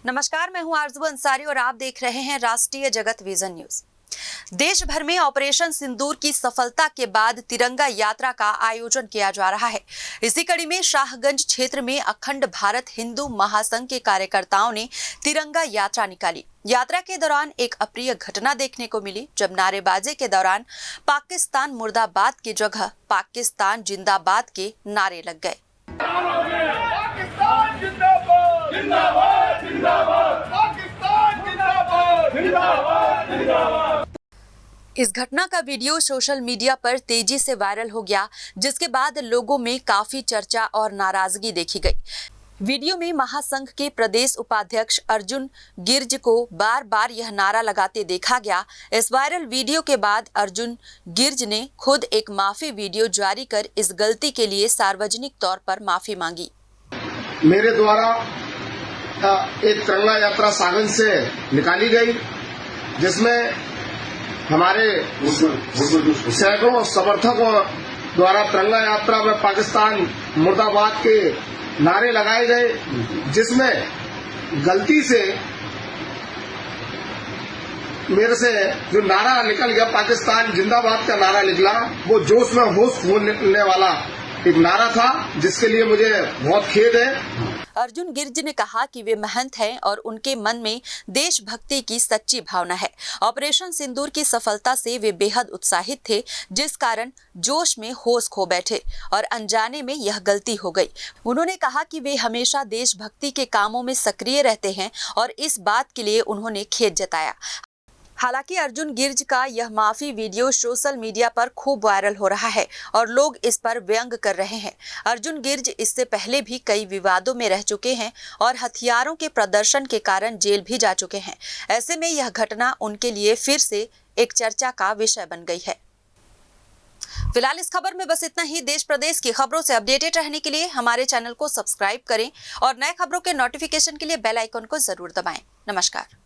नमस्कार, मैं हूं आरजू अंसारी और आप देख रहे हैं राष्ट्रीय जगत विजन न्यूज। देश भर में ऑपरेशन सिंदूर की सफलता के बाद तिरंगा यात्रा का आयोजन किया जा रहा है। इसी कड़ी में शाहगंज क्षेत्र में अखंड भारत हिंदू महासंघ के कार्यकर्ताओं ने तिरंगा यात्रा निकाली। यात्रा के दौरान एक अप्रिय घटना देखने को मिली, जब नारेबाजी के दौरान पाकिस्तान मुर्दाबाद की जगह पाकिस्तान जिंदाबाद के नारे लग गए। पाकिस्तान जिंदाबाद जिंदाबाद जिंदाबाद पाकिस्तान जिंदाबाद जिंदाबाद जिंदाबाद। इस घटना का वीडियो सोशल मीडिया पर तेजी से वायरल हो गया, जिसके बाद लोगों में काफी चर्चा और नाराजगी देखी गई। वीडियो में महासंघ के प्रदेश उपाध्यक्ष अर्जुन गिर्ज को बार बार यह नारा लगाते देखा गया। इस वायरल वीडियो के बाद अर्जुन गिर्ज ने खुद एक माफी वीडियो जारी कर इस गलती के लिए सार्वजनिक तौर पर माफी मांगी। मेरे द्वारा एक तिरंगा यात्रा सागंज से निकाली गई, जिसमें हमारे सैकड़ों समर्थकों द्वारा तिरंगा यात्रा में पाकिस्तान मुर्दाबाद के नारे लगाए गए, जिसमें गलती से मेरे से जो नारा निकल गया, पाकिस्तान जिंदाबाद का नारा निकला, वो जोश में होश खो निकलने वाला एक नारा था, जिसके लिए मुझे बहुत खेद है। अर्जुन गिर्ज ने कहा कि वे महंत हैं और उनके मन में देशभक्ति की सच्ची भावना है। ऑपरेशन सिंदूर की सफलता से वे बेहद उत्साहित थे, जिस कारण जोश में होश खो बैठे और अनजाने में यह गलती हो गई। उन्होंने कहा कि वे हमेशा देशभक्ति के कामों में सक्रिय रहते हैं और इस बात के लिए उन्होंने खेद जताया। हालांकि अर्जुन गिर्ज का यह माफी वीडियो सोशल मीडिया पर खूब वायरल हो रहा है और लोग इस पर व्यंग कर रहे हैं। अर्जुन गिर्ज इससे पहले भी कई विवादों में रह चुके हैं और हथियारों के प्रदर्शन के कारण जेल भी जा चुके हैं। ऐसे में यह घटना उनके लिए फिर से एक चर्चा का विषय बन गई है। फिलहाल इस खबर में बस इतना ही। देश प्रदेश की खबरों से अपडेटेड रहने के लिए हमारे चैनल को सब्सक्राइब करें और नए खबरों के नोटिफिकेशन के लिए बेल आइकन को जरूर दबाएं। नमस्कार।